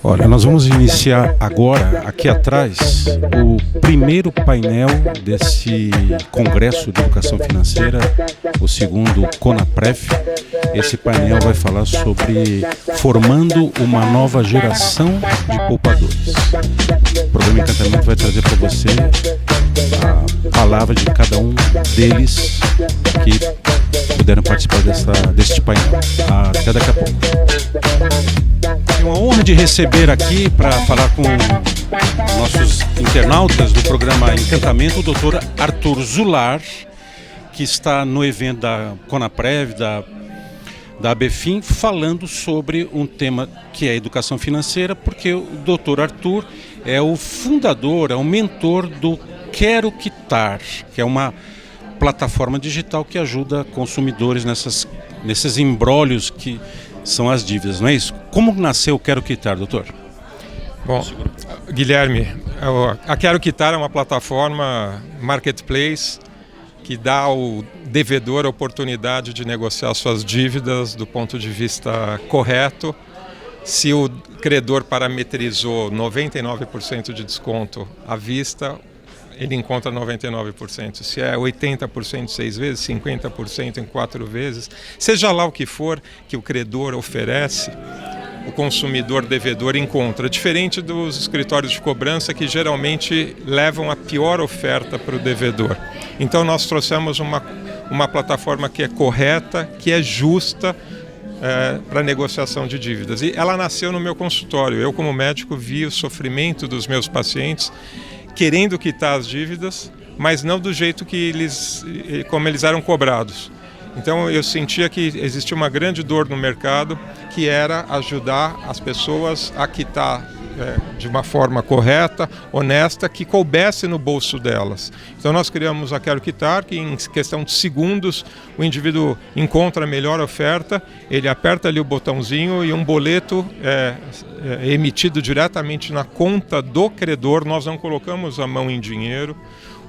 Olha, nós vamos iniciar agora, aqui atrás, o primeiro painel desse Congresso de Educação Financeira, o segundo CONAPREF. Esse painel vai falar sobre formando uma nova geração de poupadores. O programa Encantamento vai trazer para você a palavra de cada um deles que puderam participar deste painel. Até daqui a pouco. É uma honra de receber aqui para falar com nossos internautas do programa Encantamento o Dr. Arthur Zular, que está no evento da CONAPREV, da ABFIM, falando sobre um tema que é a educação financeira, porque o Dr. Arthur é o fundador, é o mentor do Quero Quitar, que é uma plataforma digital que ajuda consumidores nesses embrólios que são as dívidas, não é isso? Como nasceu o Quero Quitar, doutor? Bom, Guilherme, a Quero Quitar é uma plataforma marketplace que dá ao devedor a oportunidade de negociar suas dívidas do ponto de vista correto. Se o credor parametrizou 99% de desconto à vista, ele encontra 99%. Se é 80% 6 vezes, 50% em 4 vezes, seja lá o que for que o credor oferece, o consumidor devedor encontra, diferente dos escritórios de cobrança que geralmente levam a pior oferta para o devedor. Então nós trouxemos uma plataforma que é correta, que é justa para negociação de dívidas. E ela nasceu no meu consultório. Eu, como médico, vi o sofrimento dos meus pacientes querendo quitar as dívidas, mas não do jeito como eles eram cobrados. Então eu sentia que existia uma grande dor no mercado, que era ajudar as pessoas a quitar de uma forma correta, honesta, que coubesse no bolso delas. Então nós criamos a Quero Quitar, que em questão de segundos o indivíduo encontra a melhor oferta, ele aperta ali o botãozinho e um boleto é emitido diretamente na conta do credor. Nós não colocamos a mão em dinheiro,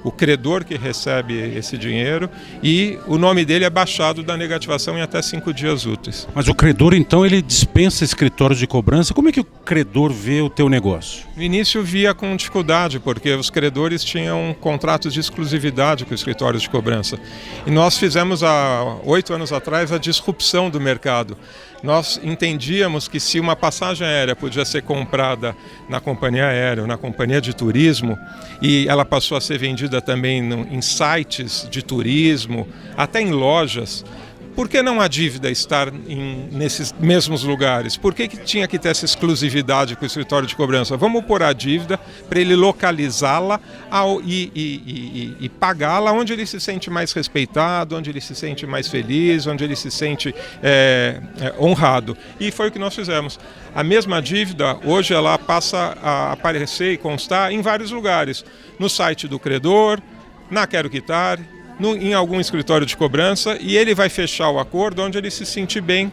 o credor que recebe esse dinheiro, e o nome dele é baixado da negativação em até 5 dias úteis. Mas o credor, então, ele dispensa escritórios de cobrança. Como é que o credor vê o teu negócio? No início via com dificuldade, porque os credores tinham contratos de exclusividade com os escritórios de cobrança. E nós fizemos há 8 anos atrás a disrupção do mercado. Nós entendíamos que se uma passagem aérea podia ser comprada na companhia aérea, na companhia de turismo, e ela passou a ser vendida também em sites de turismo, até em lojas, por que não a dívida estar nesses mesmos lugares? Por que tinha que ter essa exclusividade com o escritório de cobrança? Vamos pôr a dívida para ele localizá-la e pagá-la onde ele se sente mais respeitado, onde ele se sente mais feliz, onde ele se sente honrado. E foi o que nós fizemos. A mesma dívida, hoje ela passa a aparecer e constar em vários lugares. No site do credor, na Quero Quitar, em algum escritório de cobrança, e ele vai fechar o acordo onde ele se sentir bem.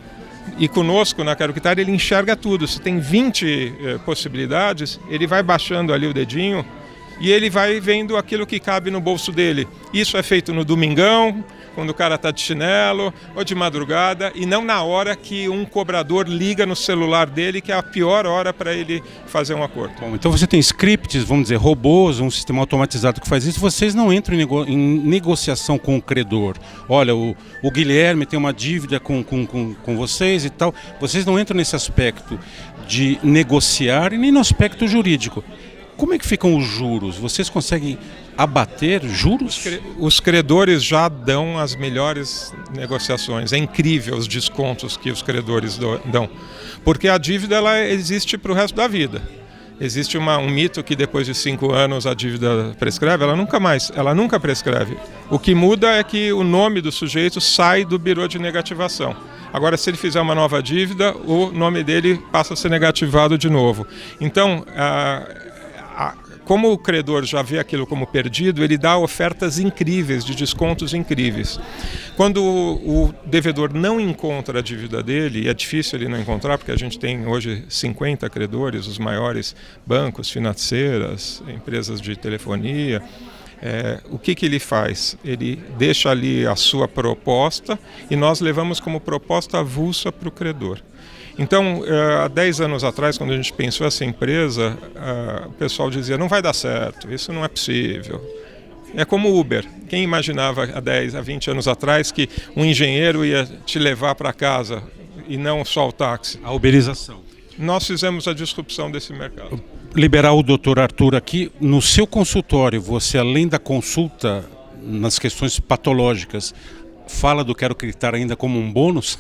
E conosco, na Quero Quitar, ele enxerga tudo. Se tem 20 possibilidades, ele vai baixando ali o dedinho e ele vai vendo aquilo que cabe no bolso dele. Isso é feito no domingão, quando o cara está de chinelo, ou de madrugada, e não na hora que um cobrador liga no celular dele, que é a pior hora para ele fazer um acordo. Bom, então você tem scripts, vamos dizer, robôs, um sistema automatizado que faz isso. Vocês não entram em negociação com o credor. Olha, o Guilherme tem uma dívida com vocês e tal. Vocês não entram nesse aspecto de negociar e nem no aspecto jurídico. Como é que ficam os juros? Vocês conseguem abater juros? Os credores já dão as melhores negociações. É incrível os descontos que os credores dão. Porque a dívida ela existe para o resto da vida. Existe um mito que depois de 5 anos a dívida prescreve. Ela nunca prescreve. O que muda é que o nome do sujeito sai do birô de negativação. Agora, se ele fizer uma nova dívida, o nome dele passa a ser negativado de novo. Então, como o credor já vê aquilo como perdido, ele dá ofertas incríveis, de descontos incríveis. Quando o devedor não encontra a dívida dele, e é difícil ele não encontrar, porque a gente tem hoje 50 credores, os maiores bancos, financeiras, empresas de telefonia, o que ele faz? Ele deixa ali a sua proposta e nós levamos como proposta avulsa para o credor. Então, há 10 anos atrás, quando a gente pensou essa empresa, o pessoal dizia, não vai dar certo, isso não é possível. É como o Uber. Quem imaginava há 10, há 20 anos atrás que um engenheiro ia te levar para casa e não só o táxi? A uberização. Nós fizemos a disrupção desse mercado. Liberar o Dr. Arthur aqui, no seu consultório, você além da consulta nas questões patológicas, fala do Quero Quitar ainda como um bônus?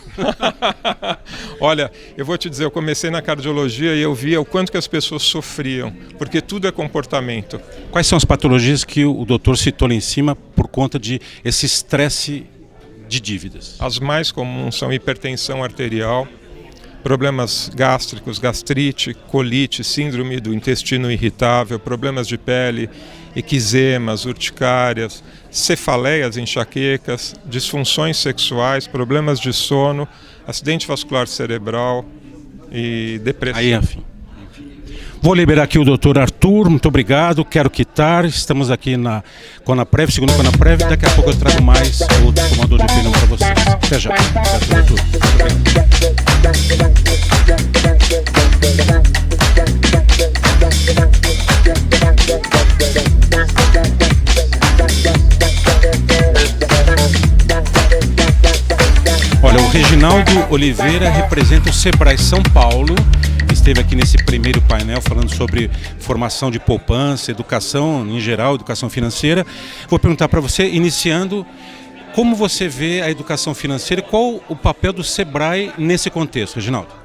Olha, eu vou te dizer, eu comecei na cardiologia e eu via o quanto que as pessoas sofriam, porque tudo é comportamento. Quais são as patologias que o doutor citou ali em cima por conta de esse estresse de dívidas? As mais comuns são hipertensão arterial, problemas gástricos, gastrite, colite, síndrome do intestino irritável, problemas de pele, eczemas, urticárias, cefaleias, enxaquecas, disfunções sexuais, problemas de sono, acidente vascular cerebral e depressão. Aí, enfim. Vou liberar aqui o Dr. Arthur, muito obrigado, Quero Quitar, estamos aqui na Conaprev, segundo Conaprev, daqui a pouco eu trago mais outro tomador de opinião para vocês. Até já. Obrigado, doutor. Olha, o Reginaldo Oliveira representa o Sebrae São Paulo, esteve aqui nesse primeiro painel falando sobre formação de poupança, educação em geral, educação financeira. Vou perguntar para você, iniciando, como você vê a educação financeira e qual o papel do Sebrae nesse contexto, Reginaldo?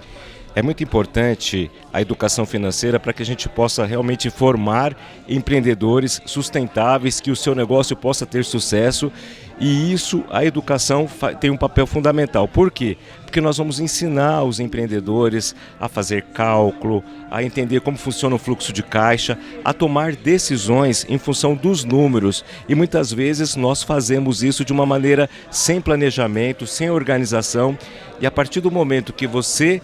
É muito importante a educação financeira para que a gente possa realmente formar empreendedores sustentáveis, que o seu negócio possa ter sucesso, e isso, a educação tem um papel fundamental. Por quê? Porque nós vamos ensinar os empreendedores a fazer cálculo, a entender como funciona o fluxo de caixa, a tomar decisões em função dos números, e muitas vezes nós fazemos isso de uma maneira sem planejamento, sem organização, e a partir do momento que você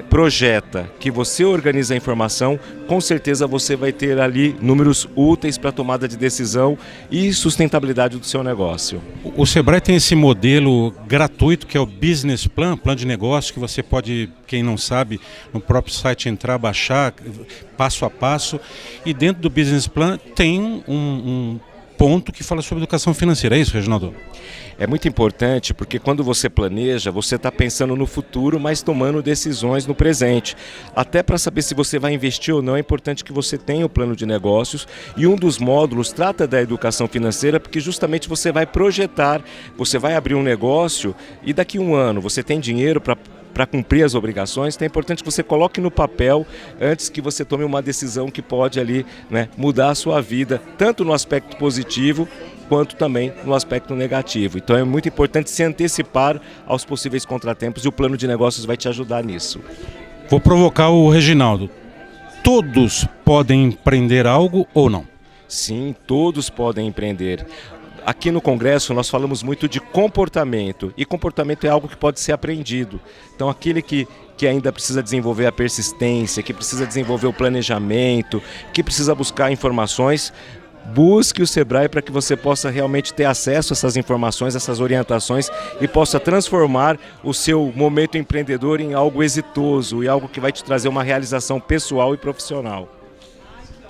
projeta, que você organiza a informação, com certeza você vai ter ali números úteis para a tomada de decisão e sustentabilidade do seu negócio. O Sebrae tem esse modelo gratuito que é o Business Plan, plano de negócio, que você pode, quem não sabe, no próprio site entrar, baixar, passo a passo, e dentro do Business Plan tem um ponto que fala sobre educação financeira. É isso, Reginaldo? É muito importante porque quando você planeja, você está pensando no futuro, mas tomando decisões no presente. Até para saber se você vai investir ou não, é importante que você tenha o plano de negócios, e um dos módulos trata da educação financeira, porque justamente você vai projetar, você vai abrir um negócio e daqui a um ano você tem dinheiro para cumprir as obrigações. Então é importante que você coloque no papel antes que você tome uma decisão que pode ali, né, mudar a sua vida, tanto no aspecto positivo quanto também no aspecto negativo. Então é muito importante se antecipar aos possíveis contratempos, e o plano de negócios vai te ajudar nisso. Vou provocar o Reginaldo. Todos podem empreender algo ou não? Sim, todos podem empreender. Aqui no Congresso nós falamos muito de comportamento, e comportamento é algo que pode ser aprendido. Então aquele que ainda precisa desenvolver a persistência, que precisa desenvolver o planejamento, que precisa buscar informações, busque o Sebrae para que você possa realmente ter acesso a essas informações, essas orientações, e possa transformar o seu momento empreendedor em algo exitoso e algo que vai te trazer uma realização pessoal e profissional.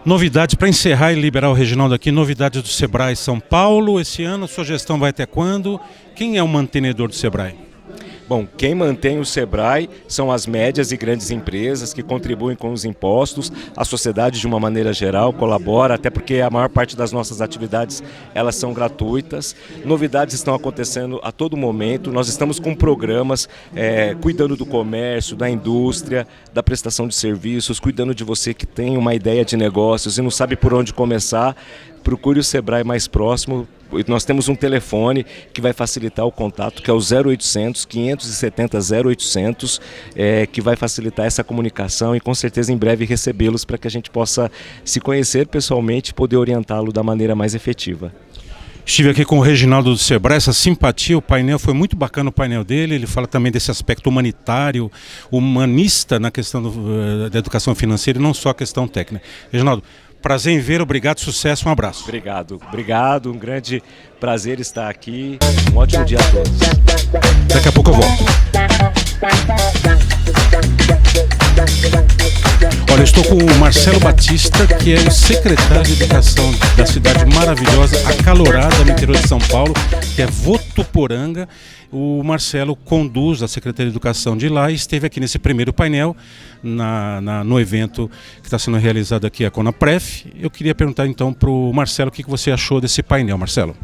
Novidades, para encerrar e liberar o Reginaldo aqui, novidades do Sebrae São Paulo esse ano, sua gestão vai até quando? Quem é o mantenedor do Sebrae? Bom, quem mantém o Sebrae são as médias e grandes empresas que contribuem com os impostos. A sociedade, de uma maneira geral, colabora, até porque a maior parte das nossas atividades elas são gratuitas. Novidades estão acontecendo a todo momento. Nós estamos com programas cuidando do comércio, da indústria, da prestação de serviços, cuidando de você que tem uma ideia de negócios e não sabe por onde começar. Procure o Sebrae mais próximo. Nós temos um telefone que vai facilitar o contato, que é o 0800 570 0800, que vai facilitar essa comunicação, e com certeza em breve recebê-los para que a gente possa se conhecer pessoalmente e poder orientá-lo da maneira mais efetiva. Estive aqui com o Reginaldo do Sebrae, essa simpatia, o painel foi muito bacana, o painel dele, ele fala também desse aspecto humanitário, humanista na questão da educação financeira e não só a questão técnica. Reginaldo, Prazer em ver, obrigado, sucesso, um abraço. Obrigado, um grande prazer estar aqui, um ótimo dia a todos. Daqui a pouco eu volto. Olha, eu estou com o Marcelo Batista, que é o secretário de Educação da cidade maravilhosa, acalorada no interior de São Paulo, que é Votuporanga. O Marcelo conduz a Secretaria de Educação de lá e esteve aqui nesse primeiro painel, no evento que está sendo realizado aqui, a CONAPREF. Eu queria perguntar então para o Marcelo o que você achou desse painel, Marcelo.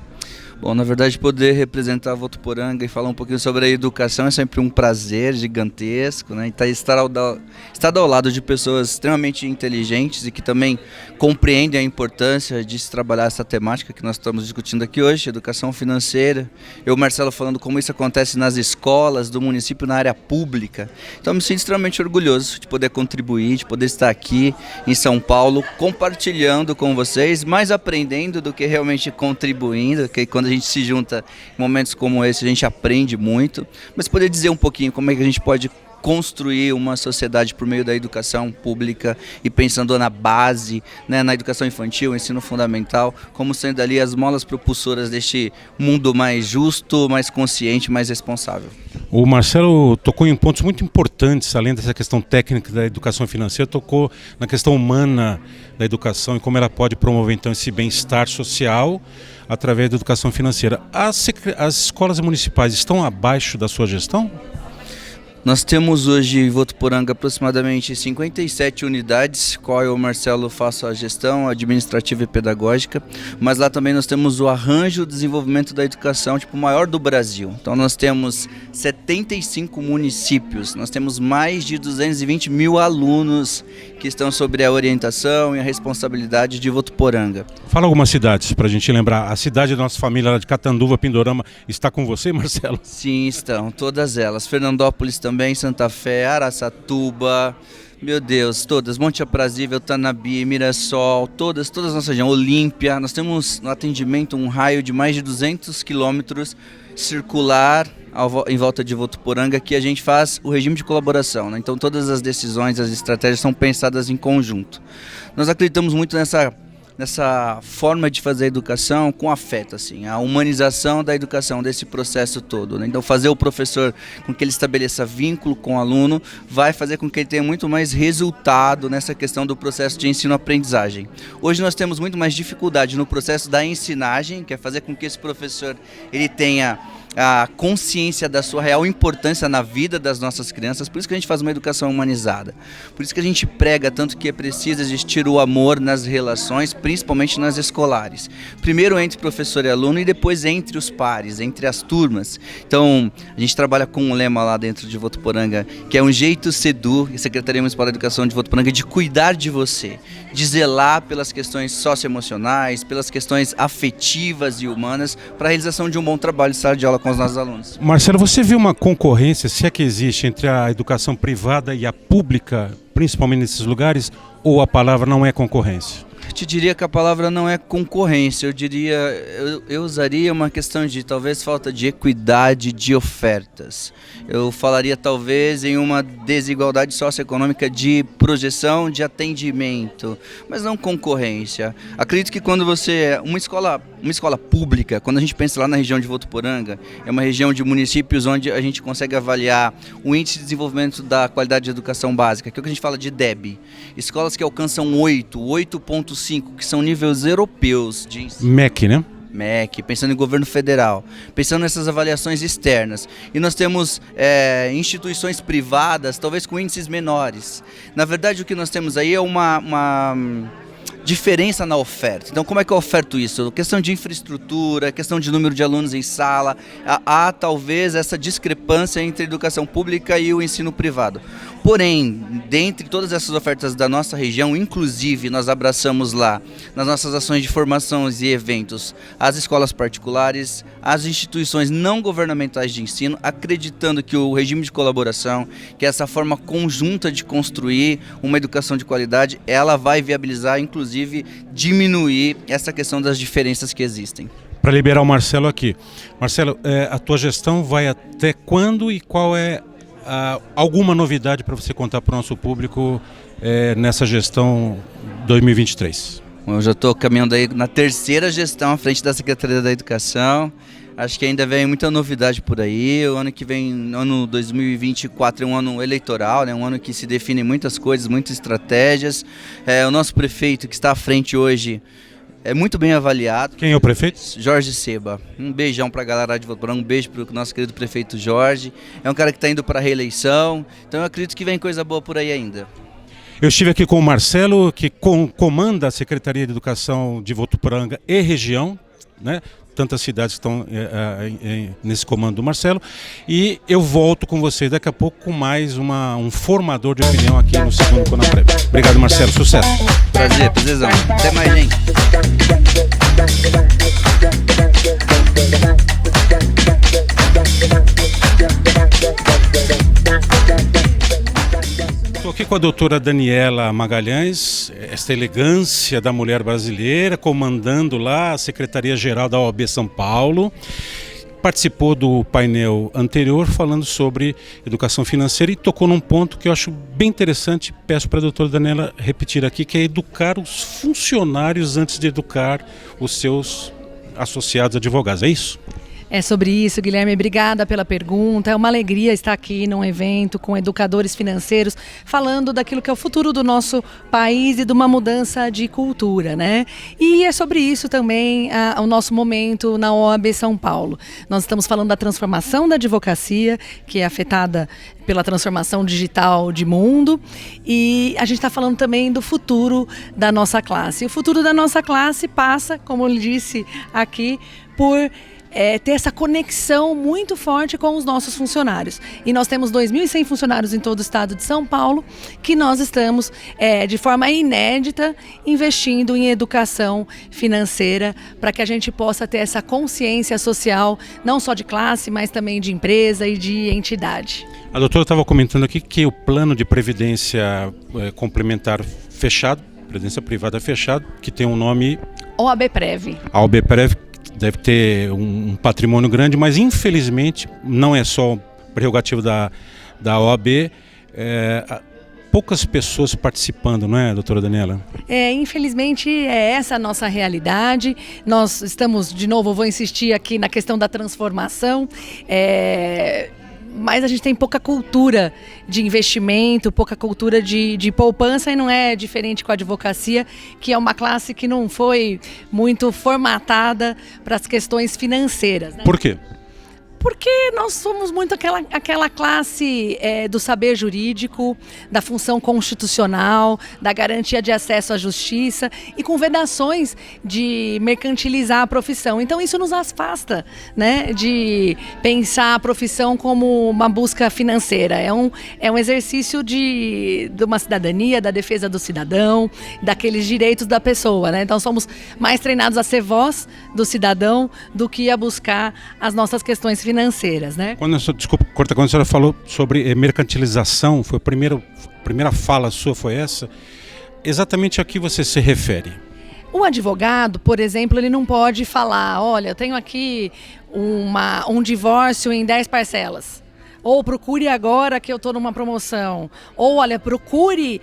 Bom, na verdade, poder representar Votuporanga e falar um pouquinho sobre a educação é sempre um prazer gigantesco, né? Estar ao lado de pessoas extremamente inteligentes e que também compreendem a importância de se trabalhar essa temática que nós estamos discutindo aqui hoje, educação financeira. Eu, Marcelo, falando como isso acontece nas escolas do município, na área pública. Então, eu me sinto extremamente orgulhoso de poder contribuir, de poder estar aqui em São Paulo, compartilhando com vocês, mais aprendendo do que realmente contribuindo, que quando a gente se junta em momentos como esse, a gente aprende muito, mas poder dizer um pouquinho como é que a gente pode construir uma sociedade por meio da educação pública e pensando na base, né, na educação infantil, ensino fundamental, como sendo ali as molas propulsoras deste mundo mais justo, mais consciente, mais responsável. O Marcelo tocou em pontos muito importantes, além dessa questão técnica da educação financeira, tocou na questão humana da educação e como ela pode promover então esse bem-estar social através da educação financeira. As escolas municipais estão abaixo da sua gestão? Nós temos hoje em Votuporanga aproximadamente 57 unidades, qual eu, Marcelo, faço a gestão administrativa e pedagógica, mas lá também nós temos o arranjo e o desenvolvimento da educação maior do Brasil. Então nós temos 75 municípios, nós temos mais de 220 mil alunos que estão sobre a orientação e a responsabilidade de Votuporanga. Fala algumas cidades para a gente lembrar. A cidade da nossa família lá de Catanduva, Pindorama, está com você, Marcelo? Sim, estão, todas elas. Fernandópolis também, Santa Fé, Araçatuba, meu Deus, todas. Monte Aprazível, Tanabi, Mirassol, todas a nossa região. Olímpia, nós temos no atendimento um raio de mais de 200 quilômetros circular em volta de Votuporanga, que a gente faz o regime de colaboração, né? Então todas as decisões, as estratégias são pensadas em conjunto. Nós acreditamos muito nessa forma de fazer a educação com afeto, assim, a humanização da educação, desse processo todo, né? Então fazer o professor com que ele estabeleça vínculo com o aluno vai fazer com que ele tenha muito mais resultado nessa questão do processo de ensino-aprendizagem. Hoje nós temos muito mais dificuldade no processo da ensinagem, que é fazer com que esse professor ele tenha a consciência da sua real importância na vida das nossas crianças. Por isso que a gente faz uma educação humanizada, por isso que a gente prega tanto que é preciso existir o amor nas relações, principalmente nas escolares, primeiro entre professor e aluno e depois entre os pares, entre as turmas. Então a gente trabalha com um lema lá dentro de Votuporanga, que é um jeito SEDU, Secretaria Municipal da Educação de Votuporanga, de cuidar de você, de zelar pelas questões socioemocionais, pelas questões afetivas e humanas, para a realização de um bom trabalho de sala de aula com os nossos alunos. Marcelo, você vê uma concorrência, se é que existe, entre a educação privada e a pública, principalmente nesses lugares, ou a palavra não é concorrência? Eu te diria que a palavra não é concorrência, eu usaria uma questão de talvez falta de equidade de ofertas. Eu falaria talvez em uma desigualdade socioeconômica de projeção, de atendimento, mas não concorrência. Acredito que quando você uma escola pública, quando a gente pensa lá na região de Votuporanga, é uma região de municípios onde a gente consegue avaliar o índice de desenvolvimento da qualidade de educação básica, que é o que a gente fala de DEB. Escolas que alcançam 8.5, que são níveis europeus de ensino. MEC, né? MEC, pensando em governo federal, pensando nessas avaliações externas. E nós temos instituições privadas, talvez com índices menores. Na verdade, o que nós temos aí é uma diferença na oferta. Então, como é que eu oferto isso? Questão de infraestrutura, questão de número de alunos em sala. Há talvez essa discrepância entre a educação pública e o ensino privado. Porém, dentre todas essas ofertas da nossa região, inclusive nós abraçamos lá, nas nossas ações de formação e eventos, as escolas particulares, as instituições não governamentais de ensino, acreditando que o regime de colaboração, que é essa forma conjunta de construir uma educação de qualidade, ela vai viabilizar, inclusive, diminuir essa questão das diferenças que existem. Para liberar o Marcelo aqui. Marcelo, a tua gestão vai até quando e qual é alguma novidade para você contar para o nosso público nessa gestão 2023? Eu já estou caminhando aí na terceira gestão à frente da Secretaria da Educação. Acho que ainda vem muita novidade por aí. O ano que vem, ano 2024, é um ano eleitoral, né? Um ano que se define muitas coisas, muitas estratégias. O nosso prefeito que está à frente hoje é muito bem avaliado. Quem é o prefeito? Jorge Seba. Um beijão para a galera de Votuporanga, um beijo para o nosso querido prefeito Jorge. É um cara que está indo para a reeleição, então eu acredito que vem coisa boa por aí ainda. Eu estive aqui com o Marcelo, que comanda a Secretaria de Educação de Votuporanga e região, né? Tantas cidades estão nesse comando do Marcelo. E eu volto com vocês daqui a pouco com mais um formador de opinião aqui no segundo Conaprev. Obrigado, Marcelo. Sucesso. Prazerzão. Até mais, gente. Estou aqui com a doutora Daniela Magalhães, esta elegância da mulher brasileira, comandando lá a Secretaria-Geral da OAB São Paulo. Participou do painel anterior falando sobre educação financeira e tocou num ponto que eu acho bem interessante. Peço para a doutora Daniela repetir aqui, que é educar os funcionários antes de educar os seus associados advogados. É isso? É sobre isso, Guilherme. Obrigada pela pergunta. É uma alegria estar aqui num evento com educadores financeiros, falando daquilo que é o futuro do nosso país e de uma mudança de cultura, né? E é sobre isso também o nosso momento na OAB São Paulo. Nós estamos falando da transformação da advocacia, que é afetada pela transformação digital de mundo, e a gente está falando também do futuro da nossa classe. E o futuro da nossa classe passa, como eu disse aqui, por ter essa conexão muito forte com os nossos funcionários. E nós temos 2.100 funcionários em todo o estado de São Paulo, que nós estamos, de forma inédita, investindo em educação financeira, para que a gente possa ter essa consciência social, não só de classe, mas também de empresa e de entidade. A doutora estava comentando aqui que o plano de previdência complementar fechado, previdência privada fechado, que tem um nome... OABPrev. A OABPrev deve ter um patrimônio grande, mas infelizmente não é só prerrogativa da OAB, poucas pessoas participando, não é, doutora Daniela? Infelizmente é essa a nossa realidade. Nós estamos, de novo, vou insistir aqui na questão da transformação, mas a gente tem pouca cultura de investimento, pouca cultura de poupança, e não é diferente com a advocacia, que é uma classe que não foi muito formatada para as questões financeiras, né? Por quê? Porque nós somos muito aquela classe do saber jurídico, da função constitucional, da garantia de acesso à justiça e com vedações de mercantilizar a profissão. Então isso nos afasta, né, de pensar a profissão como uma busca financeira. É um exercício de uma cidadania, da defesa do cidadão, daqueles direitos da pessoa, né? Então somos mais treinados a ser voz do cidadão do que a buscar as nossas questões financeiras, né? Quando a senhora falou sobre mercantilização, foi a primeira fala sua foi essa? Exatamente a que você se refere? O advogado, por exemplo, ele não pode falar, olha, eu tenho aqui um divórcio em 10 parcelas. Ou procure agora que eu estou numa promoção. Ou, olha, procure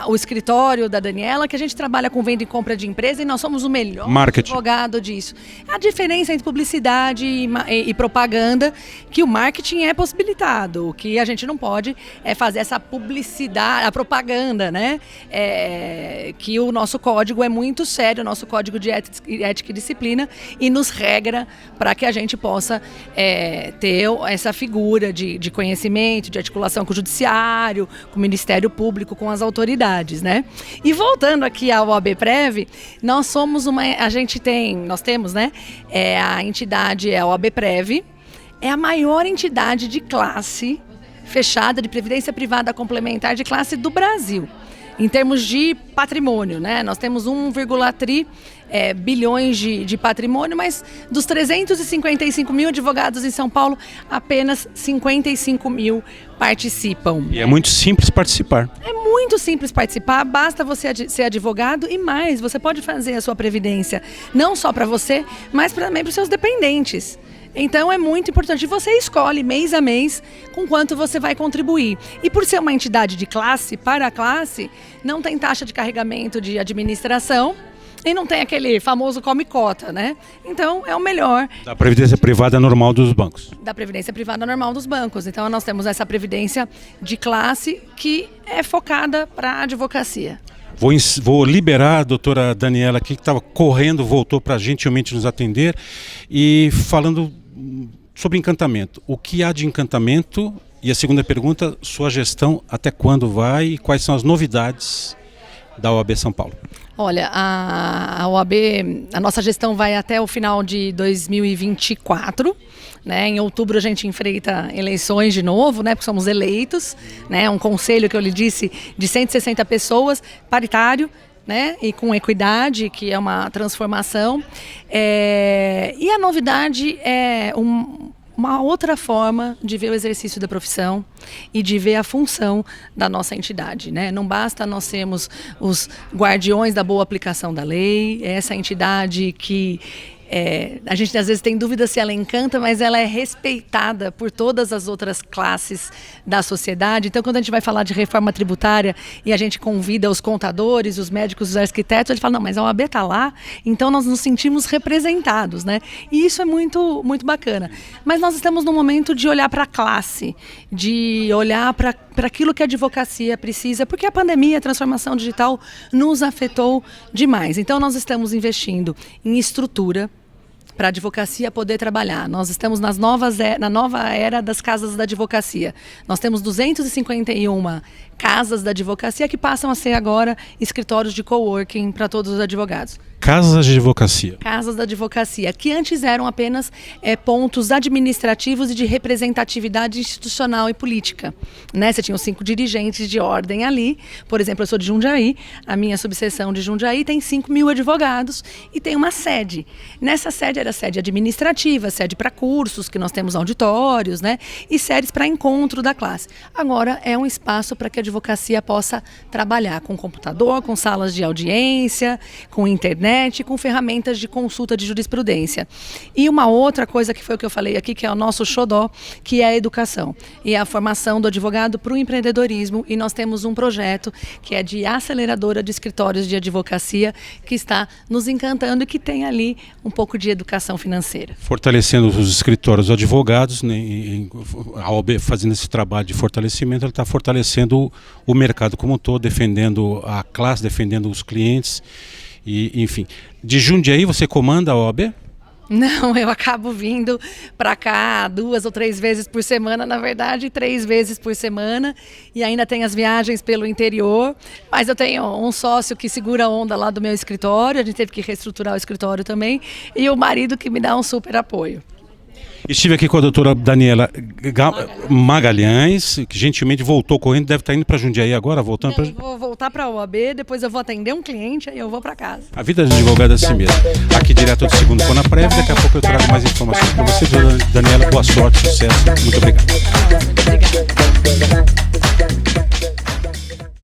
o escritório da Daniela, que a gente trabalha com venda e compra de empresa e nós somos o melhor advogado disso. A diferença entre publicidade e propaganda, que o marketing é possibilitado. O que a gente não pode é fazer essa publicidade, a propaganda, né? Que o nosso código é muito sério, o nosso código de ética e disciplina, e nos regra para que a gente possa ter essa figura de conhecimento, de articulação com o judiciário, com o Ministério Público, com as autoridades, né? E voltando aqui ao OABPrev, nós temos, né? A entidade é a OABPrev, é a maior entidade de classe fechada de previdência privada complementar de classe do Brasil. Em termos de patrimônio, né? Nós temos 1,3 bilhões de patrimônio, mas dos 355 mil advogados em São Paulo, apenas 55 mil participam. E é muito simples participar. É muito simples participar, basta você ser advogado e mais, você pode fazer a sua previdência, não só para você, mas também para os seus dependentes. Então é muito importante. Você escolhe mês a mês com quanto você vai contribuir. E por ser uma entidade de classe para a classe, não tem taxa de carregamento de administração e não tem aquele famoso come-cota, né? Então é o melhor. Da previdência privada normal dos bancos. Da previdência privada normal dos bancos. Então nós temos essa previdência de classe que é focada para a advocacia. Vou liberar a doutora Daniela aqui, que estava correndo, voltou para gentilmente nos atender, e falando sobre encantamento. O que há de encantamento? E a segunda pergunta, sua gestão até quando vai e quais são as novidades da OAB São Paulo? Olha, a OAB, a nossa gestão vai até o final de 2024, né? Em outubro a gente enfrenta eleições de novo, né? Porque somos eleitos, né? Um conselho que eu lhe disse de 160 pessoas, paritário, né? E com equidade, que é uma transformação. E a novidade é uma outra forma de ver o exercício da profissão e de ver a função da nossa entidade, né? Não basta nós sermos os guardiões da boa aplicação da lei, essa entidade que a gente às vezes tem dúvida se ela encanta, mas ela é respeitada por todas as outras classes da sociedade. Então, quando a gente vai falar de reforma tributária e a gente convida os contadores, os médicos, os arquitetos, eles falam, não, mas a OAB está lá, então nós nos sentimos representados, né? E isso é muito, muito bacana. Mas nós estamos num momento de olhar para a classe, de olhar para aquilo que a advocacia precisa, porque a pandemia, a transformação digital nos afetou demais. Então, nós estamos investindo em estrutura para a advocacia poder trabalhar. Nós estamos na nova era das casas da advocacia. Nós temos 251 casas da advocacia que passam a ser agora escritórios de coworking para todos os advogados. Casas de advocacia. Casas da advocacia, que antes eram apenas pontos administrativos e de representatividade institucional e política, né? Você tinha os 5 dirigentes de ordem ali. Por exemplo, eu sou de Jundiaí, a minha subseção de Jundiaí tem 5.000 advogados e tem uma sede. Nessa sede era sede administrativa, sede para cursos, que nós temos auditórios, né? E sedes para encontro da classe. Agora é um espaço para que a advocacia possa trabalhar com computador, com salas de audiência, com internet, com ferramentas de consulta de jurisprudência. E uma outra coisa que foi o que eu falei aqui, que é o nosso xodó, que é a educação e a formação do advogado para o empreendedorismo. E nós temos um projeto que é de aceleradora de escritórios de advocacia, que está nos encantando e que tem ali um pouco de educação financeira. Fortalecendo os escritórios advogados, né, a OAB fazendo esse trabalho de fortalecimento, ela está fortalecendo o mercado como um todo, defendendo a classe, defendendo os clientes. E, enfim, de Jundiaí você comanda a OAB? Não, eu acabo vindo para cá 2 ou 3 vezes por semana, na verdade 3 vezes por semana, e ainda tem as viagens pelo interior, mas eu tenho um sócio que segura a onda lá do meu escritório, a gente teve que reestruturar o escritório também, e o marido que me dá um super apoio. Estive aqui com a doutora Daniela Magalhães, que gentilmente voltou correndo, deve estar indo para Jundiaí agora, voltando para... Eu vou voltar para a OAB, depois eu vou atender um cliente e eu vou para casa. A vida de advogado é assim mesmo. Aqui direto do segundo Conaprev, daqui a pouco eu trago mais informações para você. Daniela, boa sorte, sucesso, muito obrigado.